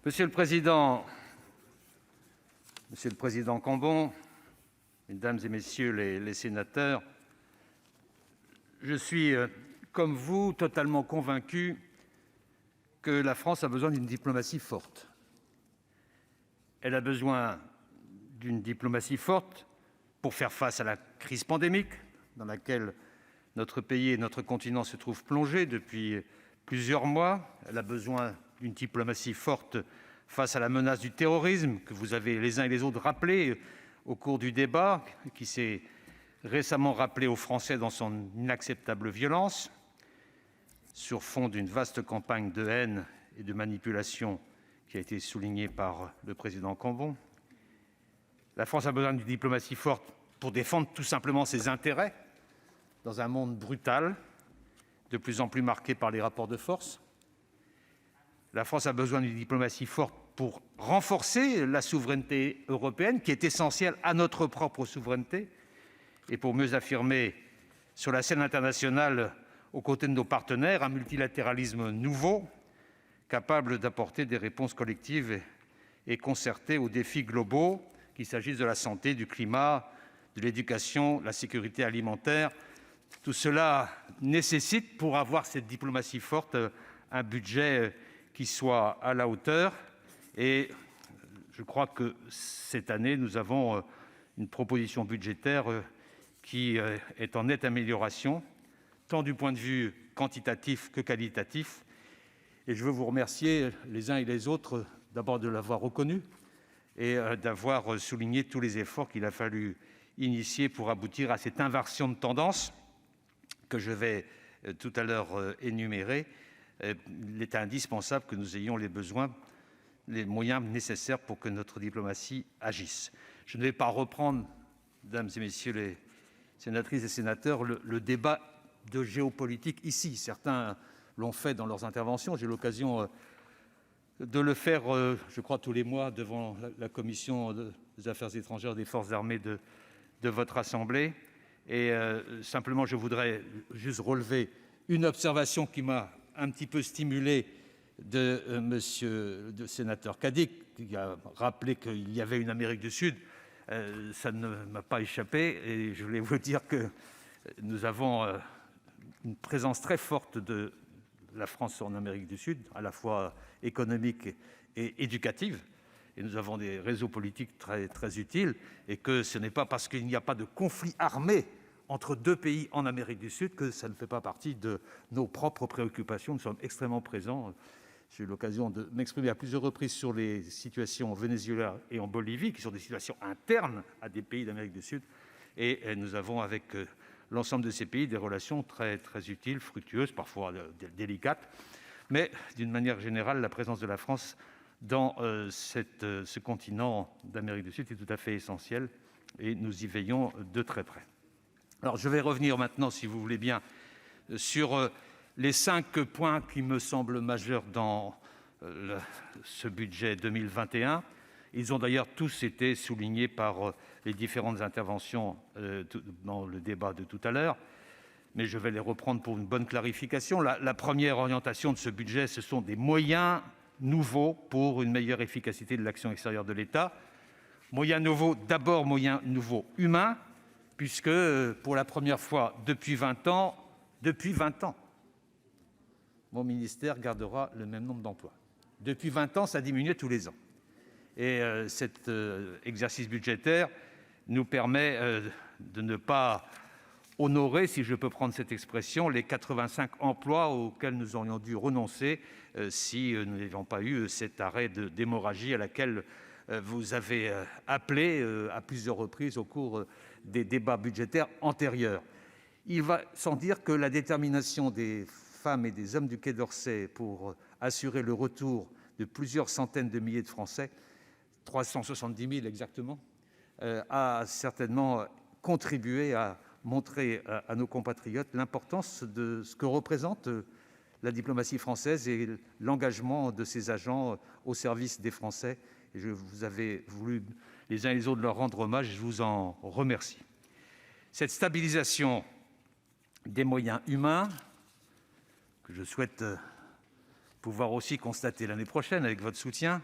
Monsieur le Président Cambon, Mesdames et Messieurs les sénateurs, je suis, comme vous, totalement convaincu que la France a besoin d'une diplomatie forte. Elle a besoin d'une diplomatie forte pour faire face à la crise pandémique dans laquelle notre pays et notre continent se trouvent plongés depuis plusieurs mois. Elle a besoin d'une diplomatie forte face à la menace du terrorisme que vous avez les uns et les autres rappelé au cours du débat, qui s'est récemment rappelé aux Français dans son inacceptable violence, sur fond d'une vaste campagne de haine et de manipulation qui a été soulignée par le président Cambon. La France a besoin d'une diplomatie forte pour défendre tout simplement ses intérêts dans un monde brutal, de plus en plus marqué par les rapports de force. La France a besoin d'une diplomatie forte pour renforcer la souveraineté européenne, qui est essentielle à notre propre souveraineté, et pour mieux affirmer sur la scène internationale, aux côtés de nos partenaires, un multilatéralisme nouveau, capable d'apporter des réponses collectives et concertées aux défis globaux, qu'il s'agisse de la santé, du climat, de l'éducation, de la sécurité alimentaire. Tout cela nécessite, pour avoir cette diplomatie forte, un budget qui soit à la hauteur. Et je crois que cette année, nous avons une proposition budgétaire qui est en nette amélioration, tant du point de vue quantitatif que qualitatif. Et je veux vous remercier les uns et les autres, d'abord de l'avoir reconnu et d'avoir souligné tous les efforts qu'il a fallu initier pour aboutir à cette inversion de tendance que je vais tout à l'heure énumérer. Il est indispensable que nous ayons les moyens nécessaires pour que notre diplomatie agisse. Je ne vais pas reprendre, mesdames et messieurs les sénatrices et sénateurs, le débat de géopolitique ici. Certains l'ont fait dans leurs interventions. J'ai l'occasion de le faire, je crois, tous les mois devant la commission des affaires étrangères des forces armées de votre Assemblée. Et simplement, je voudrais juste relever une observation qui m'a un petit peu stimulé de monsieur le sénateur Cadic, qui a rappelé qu'il y avait une Amérique du Sud. Ça ne m'a pas échappé et je voulais vous dire que nous avons une présence très forte de la France en Amérique du Sud, à la fois économique et éducative. Et nous avons des réseaux politiques très, très utiles, et que ce n'est pas parce qu'il n'y a pas de conflit armé entre deux pays en Amérique du Sud que ça ne fait pas partie de nos propres préoccupations. Nous sommes extrêmement présents. J'ai eu l'occasion de m'exprimer à plusieurs reprises sur les situations au Venezuela et en Bolivie, qui sont des situations internes à des pays d'Amérique du Sud. Et nous avons avec l'ensemble de ces pays des relations très, très utiles, fructueuses, parfois délicates. Mais d'une manière générale, la présence de la France dans ce continent d'Amérique du Sud est tout à fait essentielle et nous y veillons de très près. Alors, je vais revenir maintenant, si vous voulez bien, sur les 5 points qui me semblent majeurs dans ce budget 2021. Ils ont d'ailleurs tous été soulignés par les différentes interventions dans le débat de tout à l'heure, mais je vais les reprendre pour une bonne clarification. La première orientation de ce budget, ce sont des moyens nouveaux pour une meilleure efficacité de l'action extérieure de l'État. Moyens nouveaux, d'abord moyens nouveaux humains, puisque pour la première fois depuis 20 ans, mon ministère gardera le même nombre d'emplois. Depuis 20 ans, ça diminuait tous les ans. Et cet exercice budgétaire nous permet de ne pas honorer, si je peux prendre cette expression, les 85 emplois auxquels nous aurions dû renoncer si nous n'avions pas eu cet arrêt d'hémorragie à laquelle vous avez appelé à plusieurs reprises au cours des débats budgétaires antérieurs. Il va sans dire que la détermination des femmes et des hommes du Quai d'Orsay pour assurer le retour de plusieurs centaines de milliers de Français, 370 000 exactement, a certainement contribué à montrer à nos compatriotes l'importance de ce que représente la diplomatie française et l'engagement de ses agents au service des Français. Et vous avez voulu les uns et les autres leur rendre hommage et je vous en remercie. Cette stabilisation des moyens humains, que je souhaite pouvoir aussi constater l'année prochaine avec votre soutien,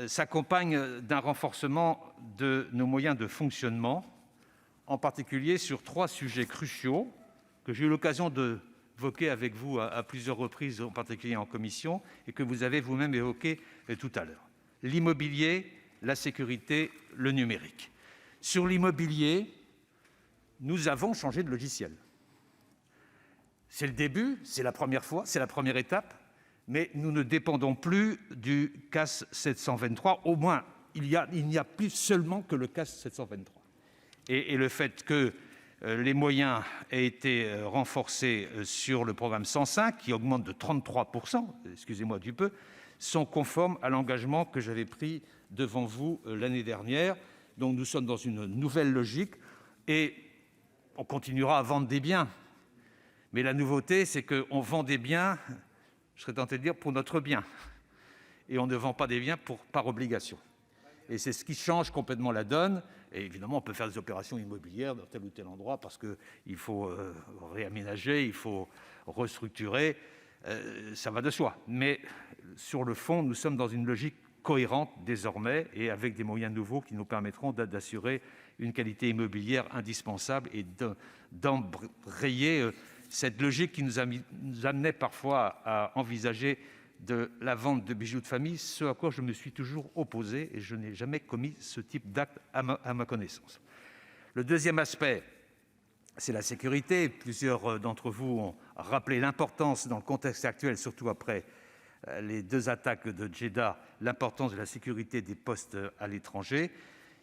s'accompagne d'un renforcement de nos moyens de fonctionnement, en particulier sur 3 sujets cruciaux que j'ai eu l'occasion d'évoquer avec vous à plusieurs reprises, en particulier en commission, et que vous avez vous-même évoqué tout à l'heure: l'immobilier, la sécurité, le numérique. Sur l'immobilier, nous avons changé de logiciel. C'est le début, c'est la première fois, c'est la première étape, mais nous ne dépendons plus du CAS 723. Au moins, il n'y a plus seulement que le CAS 723. Et le fait que les moyens aient été renforcés sur le programme 105, qui augmente de 33 %, excusez-moi du peu, sont conformes à l'engagement que j'avais pris devant vous l'année dernière. Donc nous sommes dans une nouvelle logique et on continuera à vendre des biens. Mais la nouveauté, c'est qu'on vend des biens, je serais tenté de dire, pour notre bien. Et on ne vend pas des biens par obligation. Et c'est ce qui change complètement la donne. Et évidemment, on peut faire des opérations immobilières dans tel ou tel endroit parce qu'il faut réaménager, il faut restructurer. Ça va de soi. Mais sur le fond, nous sommes dans une logique cohérente désormais et avec des moyens nouveaux qui nous permettront d'assurer une qualité immobilière indispensable et d'embrayer cette logique qui nous amenait parfois à envisager de la vente de bijoux de famille, ce à quoi je me suis toujours opposé et je n'ai jamais commis ce type d'acte à ma connaissance. Le deuxième aspect, c'est la sécurité. Plusieurs d'entre vous ont rappelé l'importance, dans le contexte actuel, surtout après les 2 attaques de Djeddah, l'importance de la sécurité des postes à l'étranger.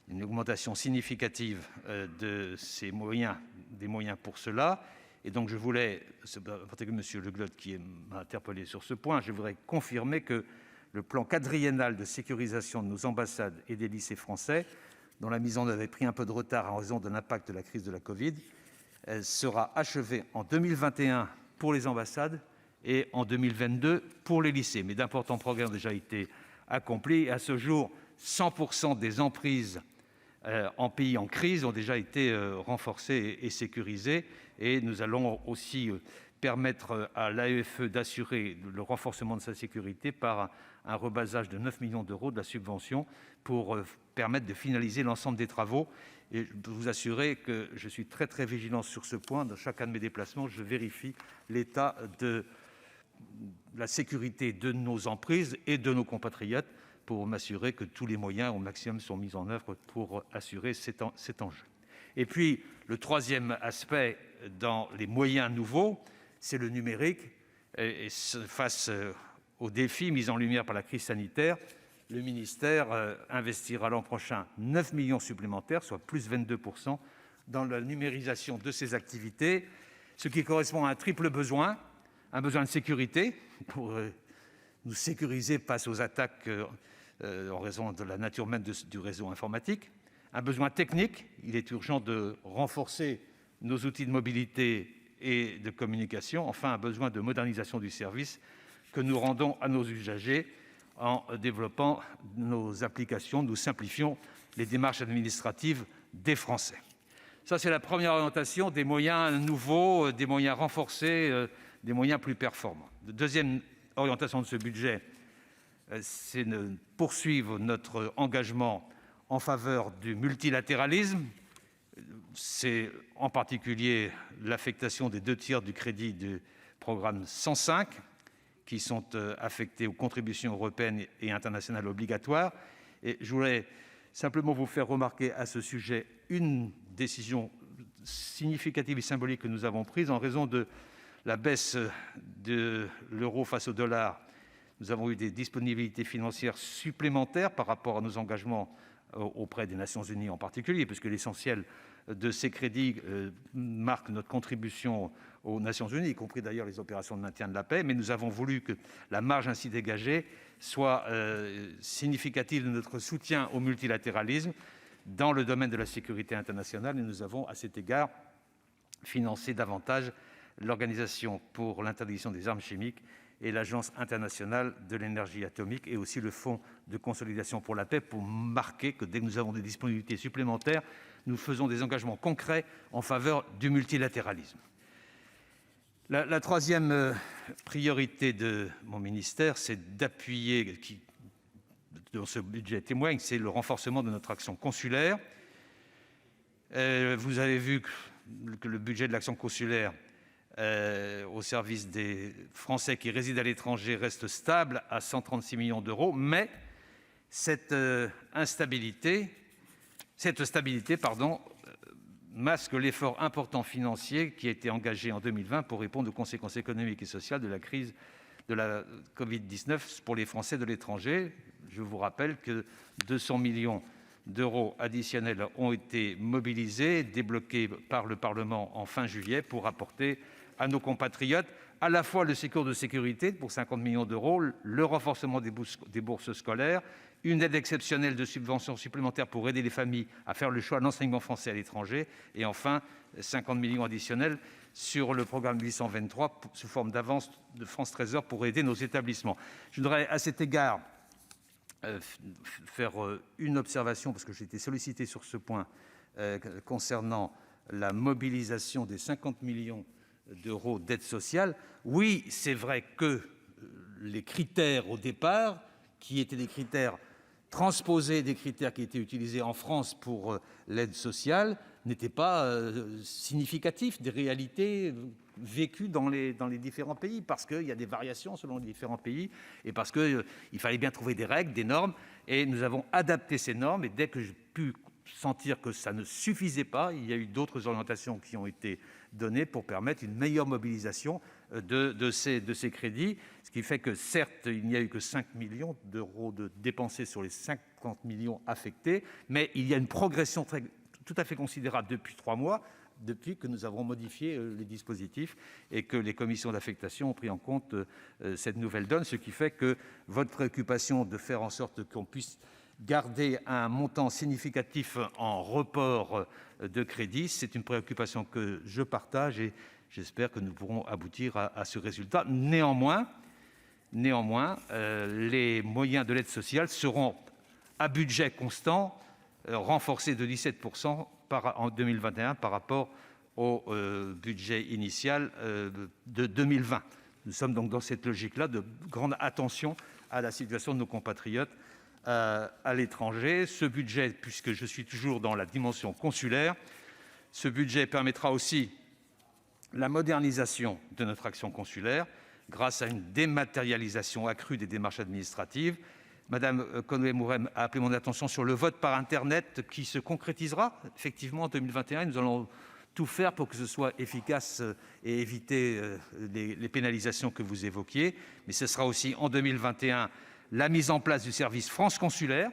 Une augmentation significative de ces moyens, des moyens pour cela. Et donc je voulais, en particulier M. Le Gleut qui m'a interpellé sur ce point, je voudrais confirmer que le plan quadriennal de sécurisation de nos ambassades et des lycées français, dont la mise en œuvre avait pris un peu de retard en raison de l'impact de la crise de la Covid, sera achevé en 2021 pour les ambassades et en 2022 pour les lycées. Mais d'importants progrès ont déjà été accomplis. À ce jour, 100% des emprises en pays en crise ont déjà été renforcées et sécurisées. Et nous allons aussi permettre à l'AEFE d'assurer le renforcement de sa sécurité par un rebasage de 9 millions d'euros de la subvention pour permettre de finaliser l'ensemble des travaux. Et je peux vous assurer que je suis très, très vigilant sur ce point. Dans chacun de mes déplacements, je vérifie l'état de la sécurité de nos emprises et de nos compatriotes pour m'assurer que tous les moyens au maximum sont mis en œuvre pour assurer cet enjeu. Et puis, le troisième aspect dans les moyens nouveaux, c'est le numérique. Et face aux défis mis en lumière par la crise sanitaire, le ministère investira l'an prochain 9 millions supplémentaires, soit plus 22 %, dans la numérisation de ses activités, ce qui correspond à un triple besoin. Un besoin de sécurité, pour nous sécuriser face aux attaques en raison de la nature même du réseau informatique. Un besoin technique, il est urgent de renforcer nos outils de mobilité et de communication. Enfin, un besoin de modernisation du service que nous rendons à nos usagers en développant nos applications. Nous simplifions les démarches administratives des Français. Ça, c'est la première orientation, des moyens nouveaux, des moyens renforcés, des moyens plus performants. La deuxième orientation de ce budget, c'est de poursuivre notre engagement en faveur du multilatéralisme. C'est en particulier l'affectation des 2/3 du crédit du programme 105 qui sont affectés aux contributions européennes et internationales obligatoires. Et je voulais simplement vous faire remarquer à ce sujet une décision significative et symbolique que nous avons prise en raison de la baisse de l'euro face au dollar. Nous avons eu des disponibilités financières supplémentaires par rapport à nos engagements auprès des Nations unies en particulier, puisque l'essentiel de ces crédits marque notre contribution aux Nations unies, y compris d'ailleurs les opérations de maintien de la paix. Mais nous avons voulu que la marge ainsi dégagée soit significative de notre soutien au multilatéralisme dans le domaine de la sécurité internationale. Et nous avons, à cet égard, financé davantage l'Organisation pour l'interdiction des armes chimiques et l'Agence internationale de l'énergie atomique, et aussi le Fonds de consolidation pour la paix, pour marquer que dès que nous avons des disponibilités supplémentaires, nous faisons des engagements concrets en faveur du multilatéralisme. La troisième priorité de mon ministère, c'est d'appuyer, dont ce budget témoigne, c'est le renforcement de notre action consulaire. Vous avez vu que le budget de l'action consulaire au service des Français qui résident à l'étranger reste stable à 136 millions d'euros, mais cette stabilité masque l'effort important financier qui a été engagé en 2020 pour répondre aux conséquences économiques et sociales de la crise de la Covid-19 pour les Français de l'étranger. Je vous rappelle que 200 millions d'euros additionnels ont été mobilisés, débloqués par le Parlement en fin juillet pour apporter à nos compatriotes à la fois le sécours de sécurité pour 50 millions d'euros, le renforcement des bourses scolaires, une aide exceptionnelle de subventions supplémentaires pour aider les familles à faire le choix de l'enseignement français à l'étranger, et enfin 50 millions additionnels sur le programme 823 sous forme d'avance de France Trésor pour aider nos établissements. Je voudrais à cet égard faire une observation, parce que j'ai été sollicité sur ce point concernant la mobilisation des 50 millions d'euros d'aide sociale. Oui, c'est vrai que les critères au départ, qui étaient des critères transposés des critères qui étaient utilisés en France pour l'aide sociale, n'étaient pas significatifs des réalités vécues dans les différents pays, parce qu'il y a des variations selon les différents pays, et parce qu'il fallait bien trouver des règles, des normes, et nous avons adapté ces normes, et dès que j'ai pu sentir que ça ne suffisait pas, il y a eu d'autres orientations qui ont été données pour permettre une meilleure mobilisation de ces crédits, ce qui fait que certes, il n'y a eu que 5 millions d'euros de dépensés sur les 50 millions affectés, mais il y a une progression tout à fait considérable depuis 3 mois, depuis que nous avons modifié les dispositifs et que les commissions d'affectation ont pris en compte cette nouvelle donne, ce qui fait que votre préoccupation de faire en sorte qu'on puisse garder un montant significatif en report de crédit, c'est une préoccupation que je partage et j'espère que nous pourrons aboutir à ce résultat. Néanmoins, les moyens de l'aide sociale seront à budget constant renforcés de 17% en 2021 par rapport au budget initial de 2020. Nous sommes donc dans cette logique-là de grande attention à la situation de nos compatriotes à l'étranger. Ce budget, puisque je suis toujours dans la dimension consulaire, ce budget permettra aussi la modernisation de notre action consulaire grâce à une dématérialisation accrue des démarches administratives. Madame Conway-Mouret a appelé mon attention sur le vote par Internet qui se concrétisera effectivement en 2021. Nous allons tout faire pour que ce soit efficace et éviter les pénalisations que vous évoquiez. Mais ce sera aussi en 2021 la mise en place du service France Consulaire,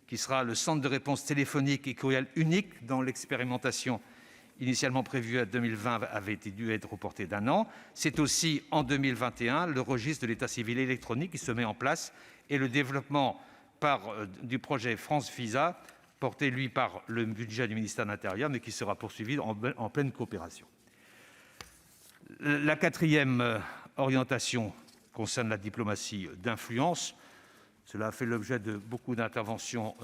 qui sera le centre de réponse téléphonique et courriel unique dont l'expérimentation initialement prévue à 2020 avait dû être reportée d'1 an. C'est aussi en 2021 le registre de l'état civil électronique qui se met en place et le développement du projet France Visa, porté, lui, par le budget du ministère de l'Intérieur, mais qui sera poursuivi en pleine coopération. La quatrième orientation concerne la diplomatie d'influence. Cela a fait l'objet de beaucoup d'interventions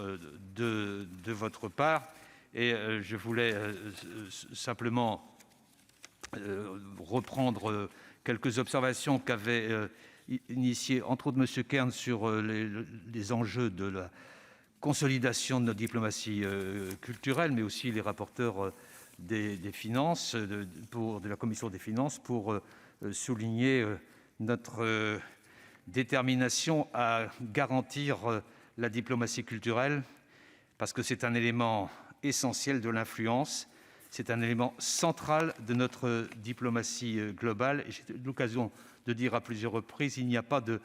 de votre part. Et je voulais simplement reprendre quelques observations qu'avait initiées, entre autres, M. Kern sur les enjeux de la consolidation de notre diplomatie culturelle, mais aussi les rapporteurs des finances, de la commission des finances, pour souligner notre détermination à garantir la diplomatie culturelle, parce que c'est un élément essentiel de l'influence, c'est un élément central de notre diplomatie globale. Et j'ai eu l'occasion de dire à plusieurs reprises, il n'y a pas de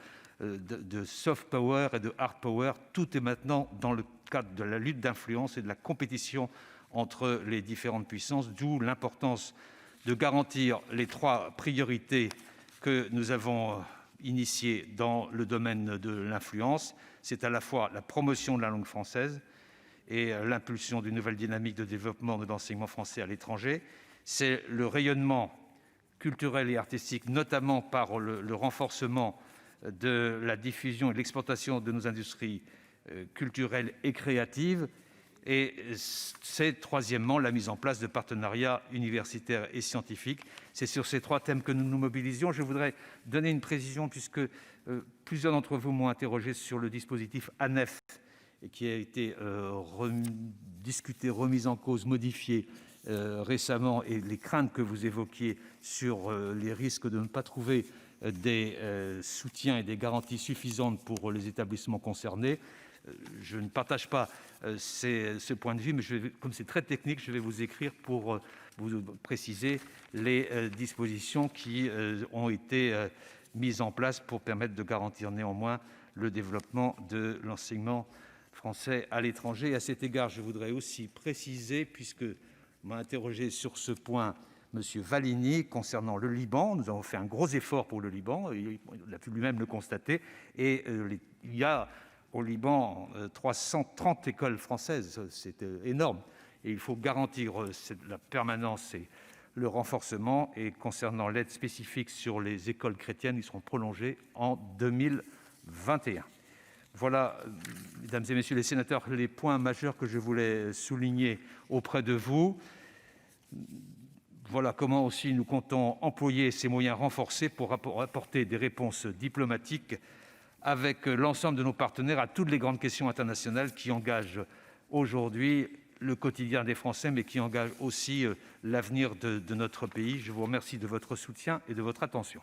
soft power et de hard power, tout est maintenant dans le cadre de la lutte d'influence et de la compétition entre les différentes puissances, d'où l'importance de garantir les 3 priorités que nous avons initiées dans le domaine de l'influence. C'est à la fois la promotion de la langue française et l'impulsion d'une nouvelle dynamique de développement de l'enseignement français à l'étranger. C'est le rayonnement culturel et artistique, notamment par le renforcement de la diffusion et de l'exportation de nos industries culturelles et créatives. Et c'est, troisièmement, la mise en place de partenariats universitaires et scientifiques. C'est sur ces 3 thèmes que nous nous mobilisions. Je voudrais donner une précision, puisque Plusieurs d'entre vous m'ont interrogé sur le dispositif ANEF, qui a été discuté, remis en cause, modifié récemment, et les craintes que vous évoquiez sur les risques de ne pas trouver des soutiens et des garanties suffisantes pour les établissements concernés. Je ne partage pas ce point de vue, mais comme c'est très technique, je vais vous écrire pour vous préciser les dispositions qui ont été mises en place pour permettre de garantir néanmoins le développement de l'enseignement français à l'étranger. À cet égard, je voudrais aussi préciser, puisque m'a interrogé sur ce point M. Vallini concernant le Liban. Nous avons fait un gros effort pour le Liban, il a pu lui-même le constater, et il y a au Liban 330 écoles françaises, c'est énorme, et il faut garantir la permanence et le renforcement. Et concernant l'aide spécifique sur les écoles chrétiennes, ils seront prolongés en 2021. Voilà, mesdames et messieurs les sénateurs, les points majeurs que je voulais souligner auprès de vous. Voilà comment aussi nous comptons employer ces moyens renforcés pour apporter des réponses diplomatiques avec l'ensemble de nos partenaires à toutes les grandes questions internationales qui engagent aujourd'hui le quotidien des Français, mais qui engagent aussi l'avenir de notre pays. Je vous remercie de votre soutien et de votre attention.